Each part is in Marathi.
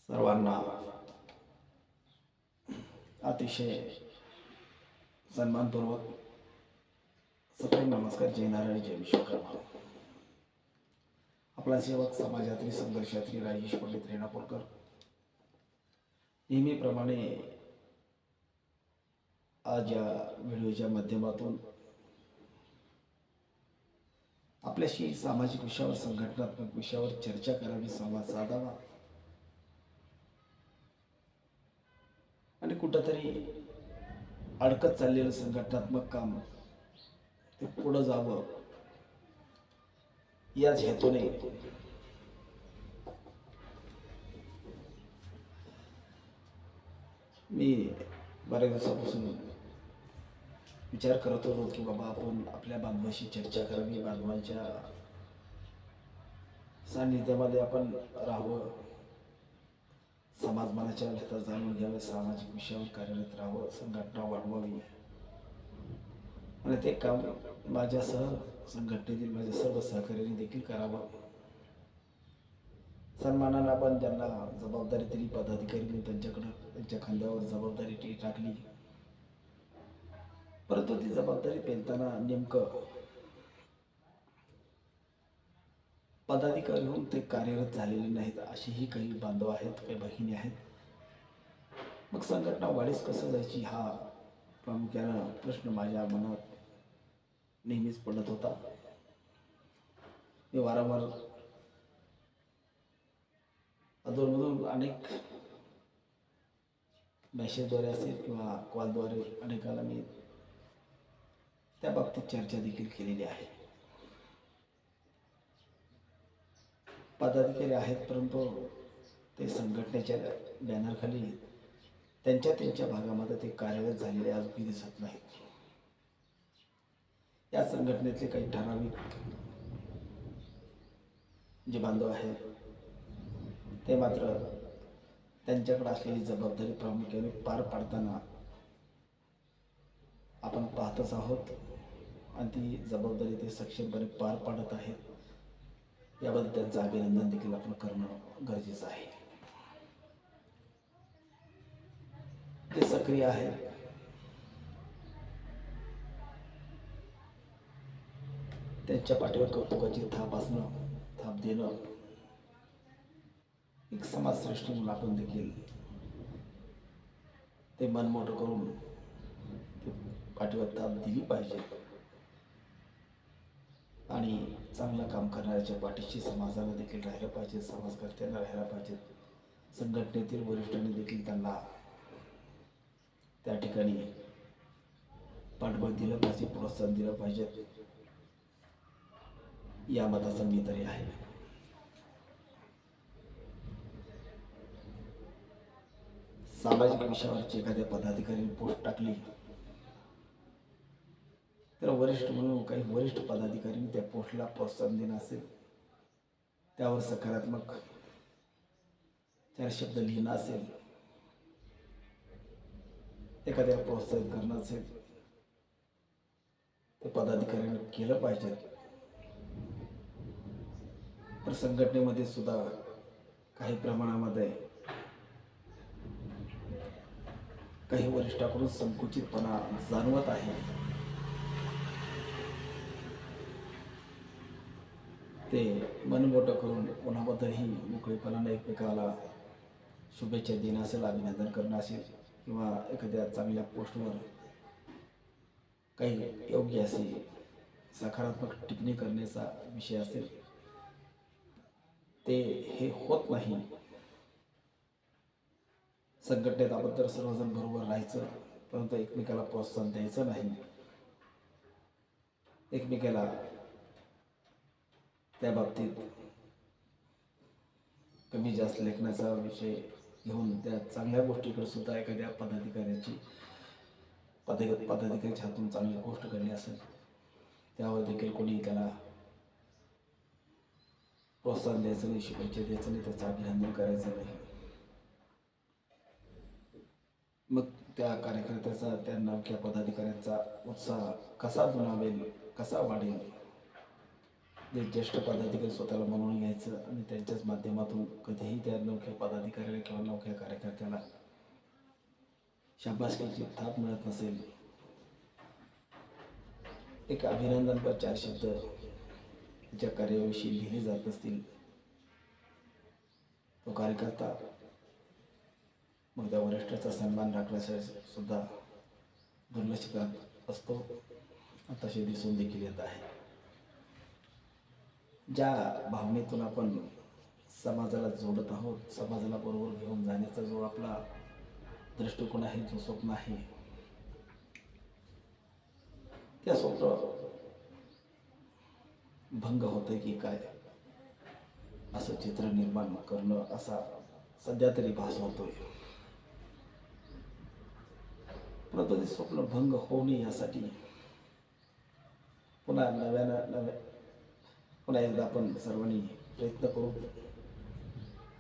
सर्वांना अतिशय सन्मानपूर्वक सप्रेम नमस्कार. जय नारायण, जय विश्वकर्मा. आपला सेवक, समाजातील संघर्षात्री राजेश पंडित रेणापूरकर नेहमीप्रमाणे आज या व्हिडिओच्या माध्यमातून आपल्याशी सामाजिक विषयावर, संघटनात्मक विषयावर चर्चा करावी, संवाद साधावा आणि कुठंतरी अडकत चाललेलं संघटनात्मक काम ते पुढं जावं याच हेतूने मी बऱ्याच दिवसापासून विचार करत होतो की बाबा आपण आपल्या बांधवाशी चर्चा करावी, बांधवांच्या सान्निध्यामध्ये आपण राहावं, समाज मनाच्या व्यथा जाणून घ्यावे, सामाजिक विषयावर कार्यरत राहावं, संघटना वाढवावी आणि ते काम माझ्यासह संघटनेतील माझ्या सर्व सहकार्यांनी देखील करावं. सन्मानानं आपण ज्यांना जबाबदारी दिली, पदाधिकारी म्हणून त्यांच्या खांद्यावर जबाबदारी टाकली, परंतु ती जबाबदारी पेलताना नेमकं पदाधिकारी होऊन ते कार्यरत झालेले नाहीत असेही काही बांधव आहेत, काही भगिनी आहेत. मग संघटना वाढीस कसं जायची हा प्रामुख्यानं प्रश्न माझ्या मनात नेहमीच पडत होता. मी वारंवार अधूनमधून अनेक मेसेजद्वारे असेल किंवा कॉलद्वारे अनेकाला मी त्या बाबतीत चर्चा देखील केलेली आहे. पदाधिकारी आहेत, परंतु ते संघटनेच्या बॅनरखाली त्यांच्या भागामध्ये ते कार्यरत झालेले अजूनही दिसत नाहीत. या संघटनेतले काही ठराविक जे बांधव आहेत ते मात्र त्यांच्याकडे असलेली जबाबदारी प्रामुख्याने पार पाडताना आपण पाहतच आहोत आणि ती जबाबदारी ते सक्षमपणे पार पाडत आहेत. याबद्दल त्यांचं अभिनंदन देखील आपण करणं गरजेचं आहे. ते सक्रिय आहेत, त्यांच्या पाठीवर कौतुकाची थाप असणं, थाप देणं, एक समाजसृष्टी म्हणून आपण देखील ते मन मोठं करून ते पाठीवर थाप दिली पाहिजे आणि चांगलं काम करणाऱ्याच्या पाठीशी समाजाला देखील राहायला पाहिजे, समाजकर्त्यांना राहायला पाहिजे, संघटनेतील वरिष्ठांनी देखील त्यांना त्या ठिकाणी पाठबळ दिलं पाहिजे, प्रोत्साहन दिलं पाहिजे, या मताचा मी तरी आहे. सामाजिक विषयावरची एखाद्या पदाधिकाऱ्यांनी पोस्ट टाकली तर वरिष्ठ म्हणून काही वरिष्ठ पदाधिकाऱ्यांनी त्या पोस्टला प्रोत्साहन देणं असेल, त्यावर सकारात्मक 4 शब्द लिहिणं असेल, एखाद्याला प्रोत्साहित करणं असेल, ते पदाधिकाऱ्यांनी केलं पाहिजे. तर संघटनेमध्ये सुद्धा काही प्रमाणामध्ये काही वरिष्ठाकडून संकुचितपणा जाणवत आहे. ते मन मोठं करून कोणाबद्दलही मोकळेपणाने एकमेकाला शुभेच्छा देणं असेल, अभिनंदन करणं असेल किंवा एखाद्या चांगल्या पोस्टवर काही योग्य अशी सकारात्मक टिप्पणी करण्याचा विषय असेल, ते हे होत नाही. संघटनेत आपण तर सर्वजण बरोबर राहायचं, परंतु एकमेकाला प्रोत्साहन द्यायचं नाही. एकमेकाला त्या बाबतीत कमी जास्त लेखनाचा विषय घेऊन त्या चांगल्या गोष्टीकडे सुद्धा एखाद्या पदाधिकाऱ्याच्या हातून चांगली गोष्ट घडली असेल, त्यावर देखील कोणी त्याला प्रोत्साहन द्यायचं नाही, शुभेच्छा द्यायचं नाही, त्याचं अभिनंदन करायचं नाही. मग त्या कार्यकर्त्याचा, त्या नवख्या पदाधिकाऱ्यांचा उत्साह कसा दुणावेल, कसा वाढेल, जे ज्येष्ठ पदाधिकारी स्वतःला म्हणून घ्यायचं आणि त्यांच्याच माध्यमातून कधीही त्या नवख्या पदाधिकाऱ्याला किंवा नवख्या कार्यकर्त्याला शाबासकीची थाप मिळत नसेल, एक अभिनंदनपर 4 शब्द त्याच्या कार्याविषयी लिहिले जात असतील, तो कार्यकर्ता मग त्या वरिष्ठाचा सन्मान राखण्यासाठी सुद्धा दुर्लक्ष करत असतो. तसे दिसून देखील येत आहे. ज्या भावनेतून आपण समाजाला जोडत आहोत, समाजाला बरोबर घेऊन जाण्याचा जो आपला दृष्टिकोन आहे, जो स्वप्न आहे, त्या स्वप्न भंग होतंय की काय असं चित्र निर्माण करणं असा सध्या तरी भास होतोय. परंतु ते स्वप्न भंग होऊ नये यासाठी पुन्हा एकदा आपण सर्वांनी प्रयत्न करू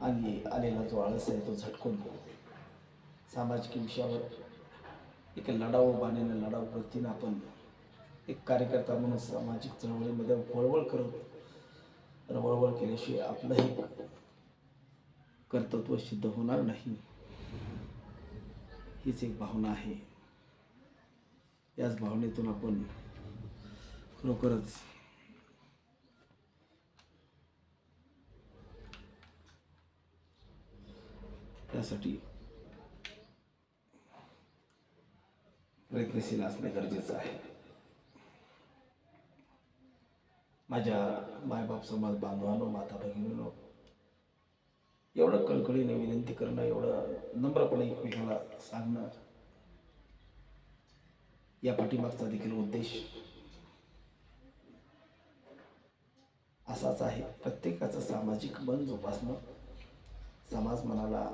आणि आलेला जो आळस आहे तो झटकून सामाजिक विषयावर एक लढाऊ बाणीने, लढाऊ वृत्तीनं आपण एक कार्यकर्ता म्हणून सामाजिक चळवळीमध्ये वळवळ केल्याशिवाय आपलंही कर्तृत्व सिद्ध होणार नाही, हीच एक भावना आहे. याच भावनेतून आपण खरोखरच त्यासाठी प्रयत्नशील असणे गरजेचं आहे. माझ्या मायबाप समाज बांधवांनो, माता भगिनींनो, एवढं कळकळीने विनंती करणं, एवढं नम्रपणे एकमेकाला सांगणं, या पाठीमागचा देखील उद्देश असाच आहे. प्रत्येकाचं सामाजिक मन जोपासणं, समाज मनाला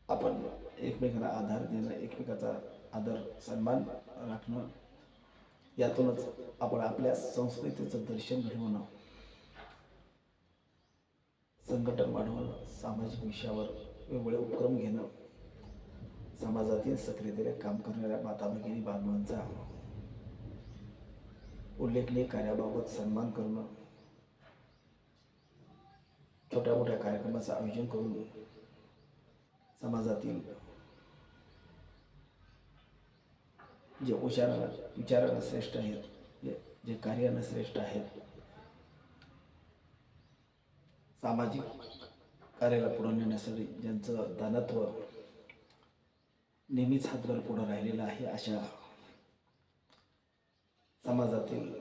आपण एकमेकांना आधार देणं, एकमेकाचा आदर सन्मान राखणं, यातूनच आपण आपल्या संस्कृतीचं दर्शन घडवणं, संघटन वाढवणं, सामाजिक विषयावर वेगवेगळे उपक्रम घेणं, समाजातील सक्रियतेने काम करणाऱ्या माता भगिनी बांधवांचा उल्लेखनीय कार्याबाबत सन्मान करणं, छोट्या मोठ्या कार्यक्रमाचं आयोजन करून समाजातील जे विचारानं श्रेष्ठ आहेत, जे कार्यानं श्रेष्ठ आहेत, सामाजिक कार्याला पुढे नेण्यासाठी ज्यांचं दानत्व नेहमीच हातभर पुढे राहिलेलं आहे, अशा समाजातील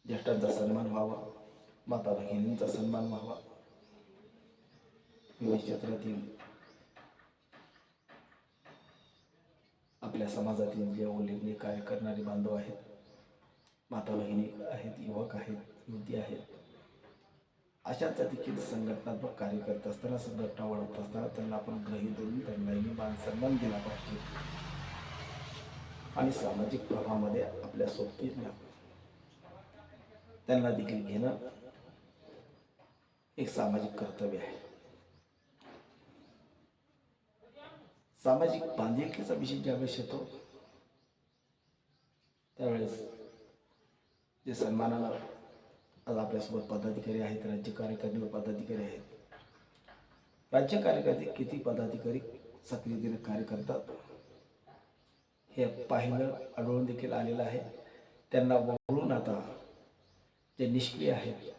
ज्येष्ठांचा सन्मान व्हावा, माता भगिनींचा सन्मान व्हावा, विविध क्षेत्रातील आपल्या समाजातील जे उल्लेखनीय कार्य करणारे बांधव आहेत, माता भगिनी आहेत, युवक आहेत, युवती आहेत, अशांचा देखील संघटनात्मक कार्य करत असताना, संघटना वाढवत असताना त्यांना आपण ग्रही देऊन त्यांनाही मान सन्मान दिला पाहिजे आणि सामाजिक प्रवाहामध्ये आपल्या सोबतीनं त्यांना देखील घेणं एक सामाजिक कर्तव्य आहे. सामाजिक बांधिलकीचा विषय ज्यावेळेस येतो त्यावेळेस जे सन्मानानं आज आपल्यासोबत पदाधिकारी आहेत, राज्य कार्यकारिणीवर पदाधिकारी आहेत, राज्य कार्यकारिणी किती पदाधिकारी सक्रियतेने कार्य करतात हे पाहिलं, आढळून देखील आलेलं आहे. त्यांना वगळून आता जे निष्क्रिय आहेत,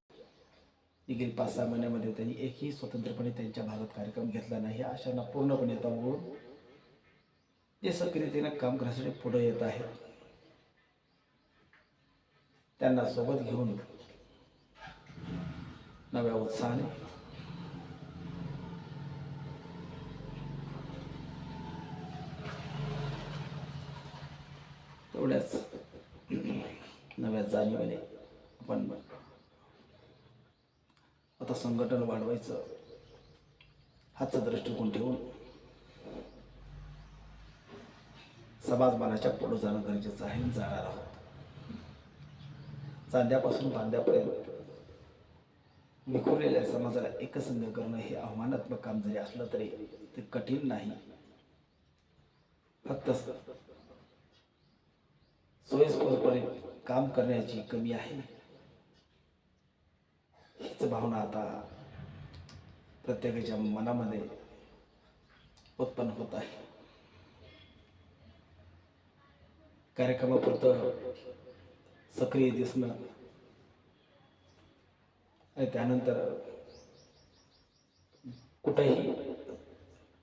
गेली 5-6 महिन्यामध्ये त्यांनी एकही स्वतंत्रपणे त्यांच्या भागात कार्यक्रम घेतला नाही, अशांना पूर्णपणे आता वगळून जे सक्रियतेने काम करण्यासाठी पुढे येत आहेत त्यांना सोबत घेऊन नव्या उत्साहाने तेवढ्याच नव्या जाणीवेने आपण आता संघटन वाढवायचं हाचा दृष्टिकोन ठेवून समाजमानाच्या पुढे जाणं गरजेचं आहे. जाणार आहोत. चांद्यापासून बांध्यापर्यंत विखुरलेल्या समाजाला एकसंध करणं हे आव्हानात्मक काम जरी असलं तरी ते कठीण नाही. फक्त सोयीस्करपणे काम करण्याची कमी आहे, हीच भावना आता प्रत्येकाच्या मनामध्ये उत्पन्न होत आहे. कार्यक्रमापुरतं सक्रिय दिसणं आणि त्यानंतर कुठेही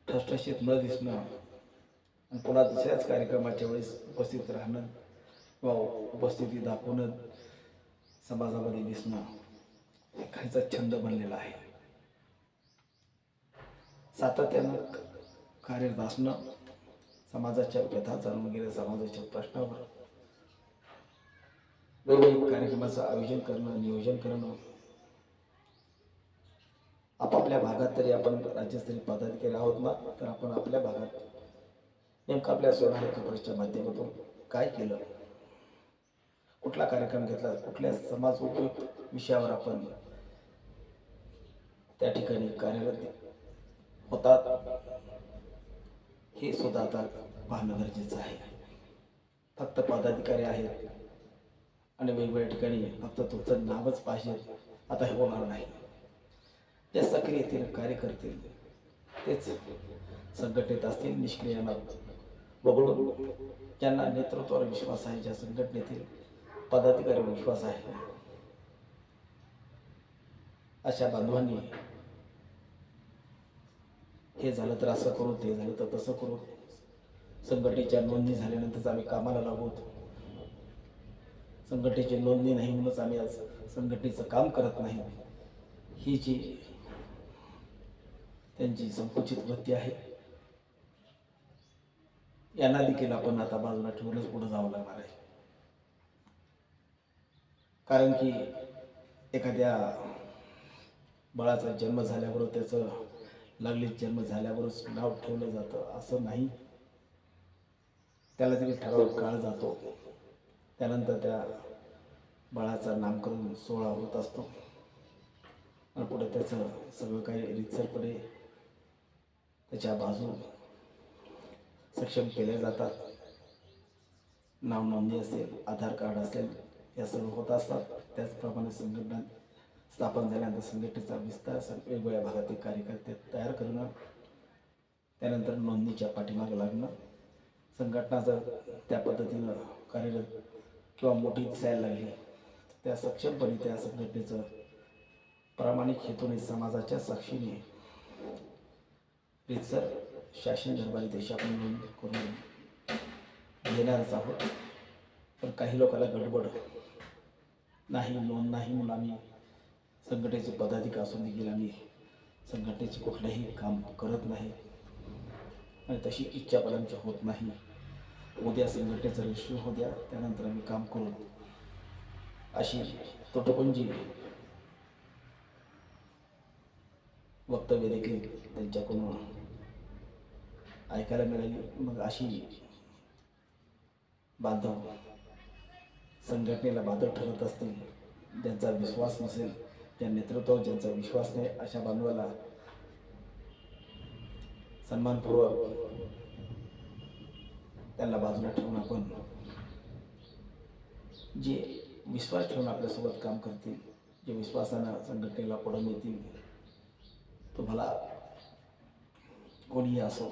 ठसठशीत न दिसणं आणि पुन्हा दुसऱ्याच कार्यक्रमाच्या वेळेस उपस्थित राहणं किंवा उपस्थिती दाखवणं, समाजामध्ये दिसणं हे काहीचा छंद बनलेला आहे. सातत्यानं कार्यरत असणं, समाजाच्या व्यथा जाणून घेणं, समाजाच्या प्रश्नावर वेगवेगळ्या कार्यक्रमाचं आयोजन करणं, नियोजन करणं. आपापल्या भागात तरी आपण राज्यस्तरीय पदाधिकारी आहोत ना, तर आपण आपल्या भागात नेमकं आपल्या सोनार कपड्याच्या माध्यमातून काय केलं, कुठला कार्यक्रम घेतला, कुठल्या समाज उपयुक्त विषयावर आपण त्या ठिकाणी कार्यरत होतात, हे सुद्धा आता पाहणं गरजेचं आहे. फक्त पदाधिकारी आहेत आणि वेगवेगळ्या ठिकाणी फक्त तुमचं नावच पाहिजे, आता हे होणार नाही. जे सक्रियतेने कार्य करतील तेच संघटनेत असतील, निष्क्रियांना वगळून ज्यांना नेतृत्वावर विश्वास आहे, ज्या संघटनेतील पदाधिकाऱ्यावर विश्वास आहे, अशा बांधवांनी हे झालं तर असं करू, ते झालं तर तसं करू, संघटनेच्या नोंदणी झाल्यानंतरच आम्ही कामाला लागू, संघटनेची नोंदणी नाही म्हणूनच आम्ही आज संघटनेचं काम करत नाही, ही जी त्यांची संकुचित वृत्ती आहे, यांना देखील आपण आता बाजूला ठेवूनच पुढे जावं लागणार आहे. कारण की एखाद्या बाळाचा जन्म झाल्यावर त्याचं लागलीच जन्म झाल्यावरच नाव ठेवलं जातं असं नाही. त्याला तरी ठराविक काळ जातो, त्यानंतर त्या बाळाचं नामकरण सोहळा होत असतो आणि पुढे त्याचं सगळं काही रितसरपणे त्याच्या बाजू सक्षम केल्या जातात. नाव नोंदणी असेल, आधार कार्ड असेल, या सर्व होत असतात. त्याचप्रमाणे संघटना स्थापन झाल्यानंतर संघटनेचा विस्तार वेगवेगळ्या भागातील कार्यकर्ते तयार करणं, त्यानंतर नोंदणीच्या पाठीमागे लागणं. संघटना जर त्या पद्धतीनं कार्यरत किंवा मोठी दिसायला लागली, त्या सक्षमपणे त्या संघटनेचं प्रामाणिक हेतूने समाजाच्या साक्षीने रितसर शासन दरबारी देश आपण नोंद करून घेणारच आहोत. पण काही लोकांना गडबड नाही, नोंद नाही म्हणून आम्ही संघटनेचे पदाधिकारी असून देखील आम्ही संघटनेचे कुठलंही काम करत नाही आणि तशी इच्छा पण आमची होत नाही. उद्या संघटनेचं रजिस्टर होऊ द्या, त्यानंतर आम्ही काम करू, अशी तोटपंजी वक्तव्य देखील त्यांच्याकडून ऐकायला मिळाली. मग अशी बांधव संघटनेला बाधक ठरत असतील, ज्यांचा विश्वास नसेल, ज्या नेतृत्वावर ज्यांचा विश्वास नाही, अशा बांधवाला सन्मानपूर्वक त्यांना बाजूला ठेवून आपण जे विश्वास ठेवून आपल्यासोबत काम करतील, जे विश्वासानं संघटनेला पुढे नेतील, तुम्हाला कोणीही असो,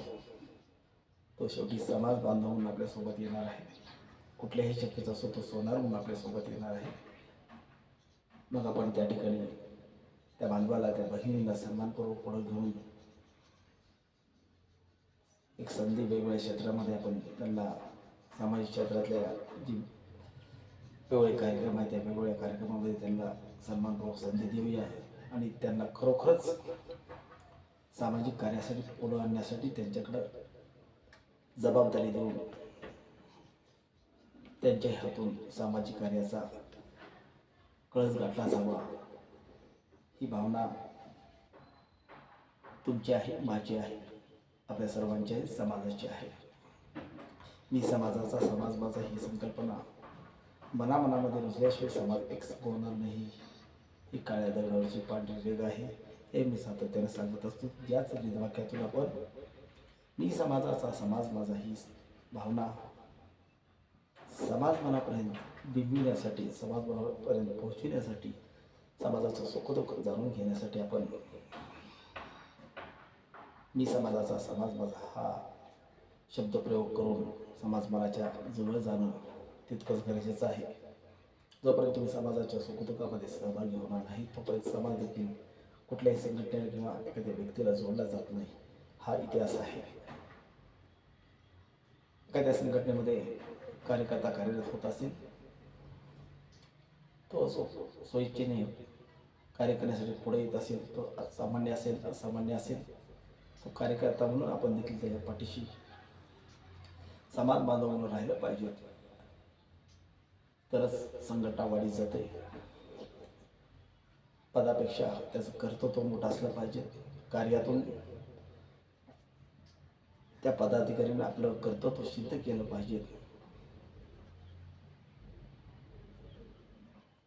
तो शेवटी समाज बांधव म्हणून आपल्यासोबत येणार आहे. कुठल्याही शक्यता असो तो सोनार म्हणून आपल्यासोबत येणार आहे. मग आपण त्या ठिकाणी त्या बांधवाला, त्या बहिणीला सन्मानपूर्वक पुढे घेऊन एक संधी वेगवेगळ्या क्षेत्रामध्ये आपण त्यांना सामाजिक क्षेत्रातल्या जी वेगवेगळे कार्यक्रम आहेत, त्या वेगवेगळ्या कार्यक्रमामध्ये त्यांना सन्मानपूर्वक संधी देऊया आणि त्यांना खरोखरच सामाजिक कार्यासाठी पुढे आणण्यासाठी त्यांच्याकडं जबाबदारी देऊन त्यांच्या हातून सामाजिक कार्याचा कळस गाठला जावा, ही भावना तुमची आहे, माझी आहे, आपल्या सर्वांची आहे, समाजाची आहे. मी समाजाचा, समाज माझा ही संकल्पना मनामध्ये रुजल्याशिवाय समाज एक होणार नाही. ही काळ्या दगडावरची पांढरी रेघ आहे, हे मी सातत्याने सांगत असतो. याच वाक्यातून आपण मी समाजाचा, समाज माझा ही भावना समाज मनापर्यंत बिंबविण्यासाठी, समाज मनापर्यंत पोहोचविण्यासाठी, समाजाचं सुखदुःख जाणून घेण्यासाठी आपण मी समाजाचा, समाज माझा हा शब्दप्रयोग करून समाज मनाच्या जवळ जाणं तितकंच गरजेचं आहे. जोपर्यंत तुम्ही समाजाच्या सुखदुःखामध्ये सहभागी होणार नाही तोपर्यंत समाज देखील कुठल्याही संघटनेला किंवा एखाद्या व्यक्तीला जोडला जात नाही. हा इतिहास आहे. एखाद्या संघटनेमध्ये कार्यकर्ता कार्यरत होत असेल, तो स्वइच्छेने कार्य करण्यासाठी पुढे येत असेल, तो सामान्य असेल असामान्य असेल, तो कार्यकर्ता म्हणून आपण देखील त्याच्या पाठीशी समाज बांधव म्हणून राहिलं पाहिजे. तरच संघटना वाढी जाते. पदापेक्षा त्याचं कर्तृत्व मोठं असलं पाहिजे. कार्यातून त्या पदाधिकाऱ्यांनी आपलं कर्तृत्व सिद्ध केलं पाहिजे.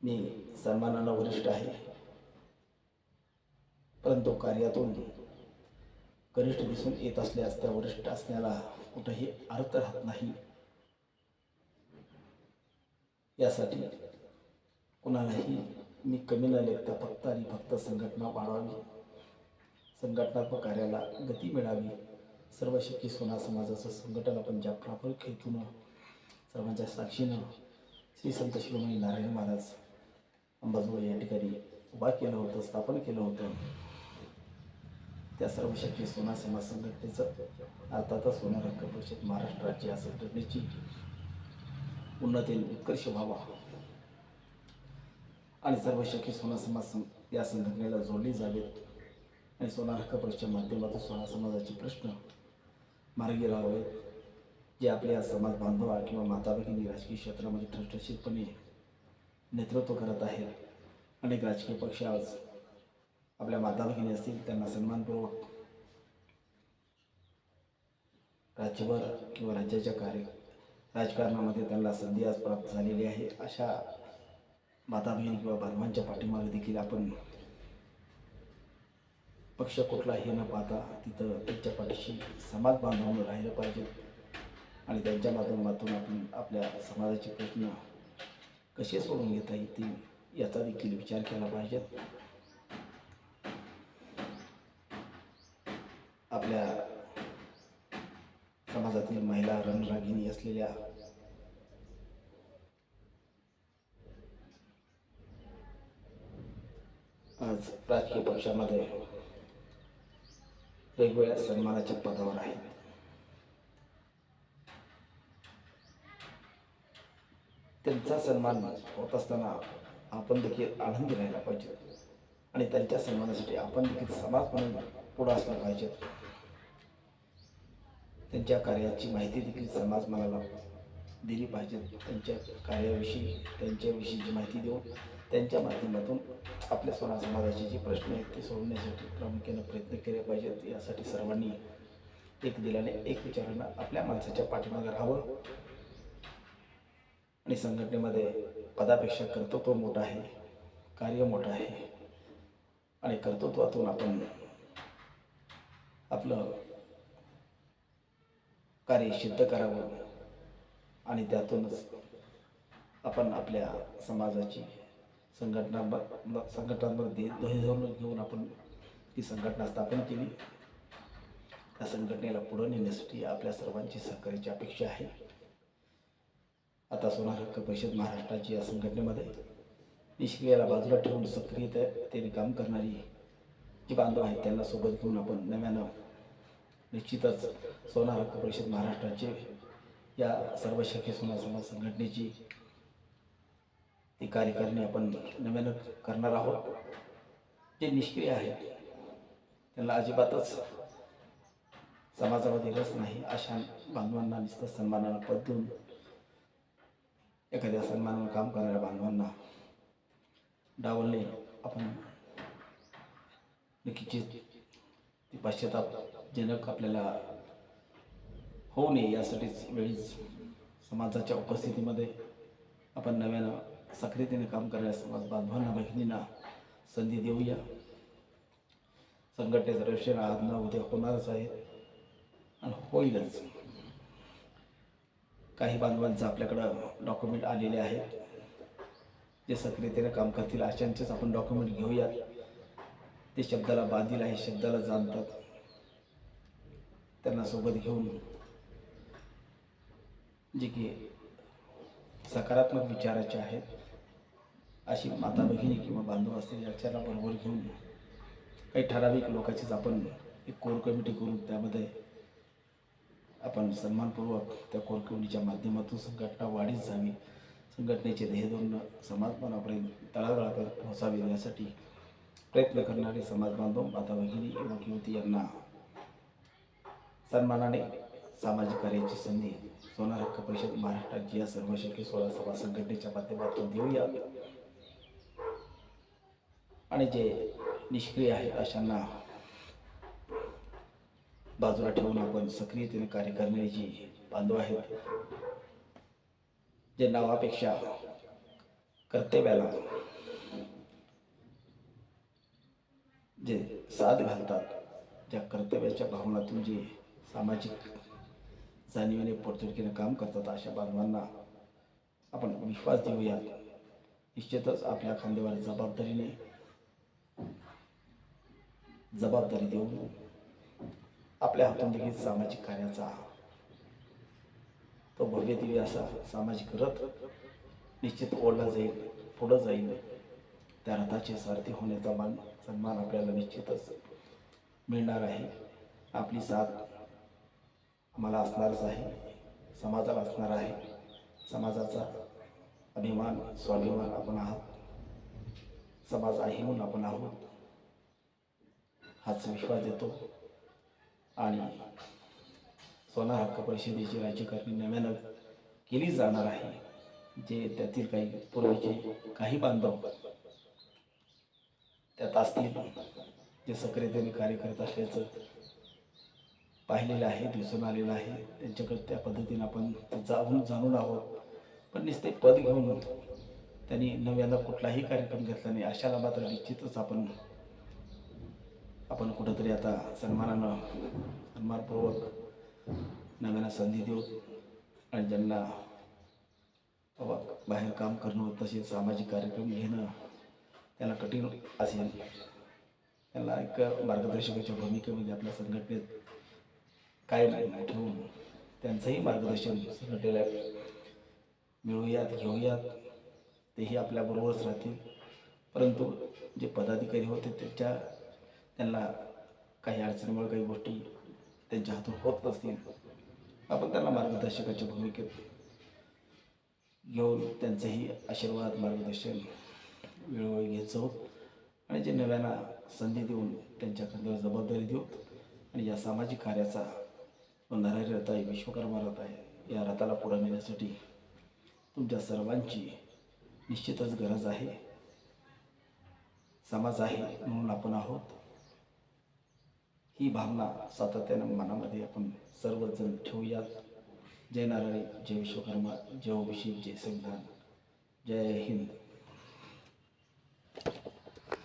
मी सन्मानाला वरिष्ठ आहे, परंतु कार्यातून कनिष्ठ दिसून येत असल्यास त्या वरिष्ठ असण्याला कुठेही अर्थ राहत नाही. यासाठी कुणालाही मी कमी न लेखता फक्त आणि फक्त संघटना वाढवावी, संघटनात्मक कार्याला गती मिळावी. सर्व शिकी सोना समाजाचं संघटन आपण ज्या प्रामाणिक हेतून सर्वांच्या साक्षीनं श्री संत शिरोमणी नारायण महाराज अंबाजोगाई या ठिकाणी उभा केलं होतं, स्थापन केलं होतं, त्या सर्व शक्य सोना समाज संघटनेचं अर्थातच सोनार हक्क परिषद महाराष्ट्र राज्य या संघटनेची उन्नतीने उत्कर्ष व्हावा आणि सर्व शक्य सोना समाज या संघटनेला जोडली जावेत आणि सोनार हक्क परिषदेच्या माध्यमातून सोना समाजाचे प्रश्न मार्गी लावावेत. जे आपल्या समाज बांधव किंवा माता भगिनी राजकीय क्षेत्रामध्ये ठसठशीतपणे नेतृत्व करत आहेत. अनेक राजकीय पक्ष आज आपल्या माता भगिनी असतील त्यांना सन्मानपूर्वक राज्यभर किंवा राज्याच्या राजकारणामध्ये त्यांना संधी आज प्राप्त झालेली आहे. अशा माता भगिनी किंवा बांधवांच्या पाठीमागे देखील आपण पक्ष कुठलाही न पाहता तिथं त्यांच्या पाठीशी समाज बांधवांना राहिलं पाहिजे आणि त्यांच्या माध्यमातून आपण आपल्या समाजाचे प्रश्न कसे सोडून घेता येतील याचा देखील विचार केला पाहिजे. आपल्या समाजातील महिला रणरागिणी असलेल्या आज राजकीय पक्षामध्ये वेगवेगळ्या सन्मानाच्या पदावर आहेत. त्यांचा सन्मान होत असताना आपण देखील आनंदी राहायला पाहिजे आणि त्यांच्या सन्मानासाठी आपण देखील समाज म्हणून पुढे असलं पाहिजे. त्यांच्या कार्याची माहिती देखील समाज मनाला दिली पाहिजे. त्यांच्या कार्याविषयी त्यांच्याविषयीची माहिती देऊन त्यांच्या माध्यमातून आपल्या सोना समाजाचे जे प्रश्न आहेत ते सोडवण्यासाठी प्रामुख्याने प्रयत्न केले पाहिजेत. यासाठी सर्वांनी एक दिलाने एक विचारानं आपल्या माणसाच्या पाठीमागे राहावं आणि संघटनेमध्ये पदापेक्षा कर्तृत्व मोठं आहे, कार्य मोठं आहे आणि कर्तृत्वातून आपण आपलं कार्य सिद्ध करावं आणि त्यातूनच आपण आपल्या समाजाची संघटनांमध्ये ध्येय घेऊन आपण ती संघटना स्थापन केली. त्या संघटनेला पुढे नेण्यासाठी आपल्या सर्वांची सहकार्याची अपेक्षा आहे. आता सोनार हक्क परिषद महाराष्ट्राची या संघटनेमध्ये निष्क्रियाला बाजूला ठेवून सक्रियतेने काम करणारी जी बांधव आहेत त्यांना सोबत घेऊन आपण नव्यानं निश्चितच सोनार हक्क परिषद महाराष्ट्राचे या सर्व शाखे सोनार समाज संघटनेची ती कार्यकारिणी आपण नव्यानं करणार आहोत. जे निष्क्रिय आहेत त्यांना अजिबातच समाजामध्ये रस नाही अशा बांधवांना नुसतं सन्मानानं पद देऊन एखाद्या सन्मानानं काम करणाऱ्या बांधवांना डावलणे आपण नक्कीच ती पश्चातापजनक आपल्याला होऊ नये यासाठीच वेळीच समाजाच्या उपस्थितीमध्ये आपण नव्यानं सक्रियतेने काम करणाऱ्या समाज बांधवांना भगिनींना संधी देऊया. संघटनेचं रक्षण आज ना उद्या होणारच आहे आणि होईलच. काही बांधवांचं आपल्याकडं डॉक्युमेंट आलेले आहेत, जे सक्रियतेने काम करतील अशांचेच आपण डॉक्युमेंट घेऊयात. ते शब्दाला बांधील आहे, शब्दाला जाणतात. त्यांना सोबत घेऊन जे की सकारात्मक विचाराचे आहेत अशी माता भगिनी किंवा बांधव असतील याच्याला बरोबर घेऊन काही ठराविक लोकांचीच आपण एक कोर कमिटी करून त्यामध्ये आपण सन्मानपूर्वक त्या कोर कमिटीच्या माध्यमातून संघटना वाढीस जावी, संघटनेचे ध्येयधोरण समाजपणापर्यंत तळागाळापर्यंत पोहोचावे यासाठी प्रयत्न करणारे समाज बांधव माता भगिनी युवक युवती यांना सन्मानाने सामाजिक कार्याची संधी सोनार हक्क परिषद महाराष्ट्राची या सर्व शक्य 16 सभा संघटनेच्या माध्यमातून देऊया. आणि जे निष्क्रिय आहेत अशांना बाजूला ठेवून आपण सक्रियतेने कार्य करणारे जे बांधव आहेत, जे नावापेक्षा कर्तव्याला जे साथ घालतात, ज्या कर्तव्याच्या भावनातून जे सामाजिक जाणीवेने पोटतिडकीने काम करतात अशा बांधवांना आपण विश्वास देऊया. निश्चितच आपल्या खांद्यावर जबाबदारी देऊन आपल्या हातून देखील सामाजिक कार्याचा तो भव्य दिव्य असा सामाजिक रथ निश्चित ओढला जाईल, पुढं जाईल. त्या रथाचे सारथी होण्याचा सन्मान आपल्याला निश्चितच मिळणार आहे. आपली साथ आम्हाला असणारच आहे, समाजाला असणार आहे. समाजाचा अभिमान स्वाभिमान आपण आहोत, समाज आहे म्हणून आपण आहोत हाच विश्वास देतो. आणि सोनार हक्क परिषदेची राज्यकारणी नव्यानं केली जाणार आहे. जे त्यातील काही पूर्वीचे काही बांधव त्यात असतील, जे सक्रियतेने कार्य करत असल्याचं पाहिलेलं आहे, दिसून आलेलं आहे. त्यांच्याकडे त्या पद्धतीने आपण जाणून आहोत. पण नुसते पद घेऊन त्यांनी नव्यानं कुठलाही कार्यक्रम घेतला नाही. अशाला मात्र निश्चितच आपण कुठंतरी आता सन्मानपूर्वक नव्यानं संधी देऊ. आणि ज्यांना बाहेर काम करणं तसेच सामाजिक कार्यक्रम घेणं त्यांना कठीण असेल, त्यांना एक मार्गदर्शकाच्या भूमिकेमध्ये आपल्या संघटनेत कायम ठेवून त्यांचंही मार्गदर्शन संघटनेला मिळवूयात, घेऊयात. तेही आपल्याबरोबरच राहतील. परंतु जे पदाधिकारी होते त्यांना काही अडचणीमुळे काही गोष्टी त्यांच्या हातून होत नसतील, आपण त्यांना मार्गदर्शकाच्या भूमिकेत घेऊन त्यांचंही आशीर्वाद मार्गदर्शन वेळोवेळी घेत जाऊ. आणि जे नव्याला संधी देऊन त्यांच्या खांद्यावर जबाबदारी देऊ. आणि या सामाजिक कार्याचा नरहरी रथ आहे, विश्वकर्मा रथ आहे, या रथाला पुढे नेण्यासाठी तुमच्या सर्वांची निश्चितच गरज आहे. समाज आहे म्हणून आपण आहोत ही भावना सातत्याने मनामध्ये आपण सर्वजण ठेवूयात. जय नारायण, जय विश्वकर्मा, जय ओबीसी, जय संविधान, जय हिंद.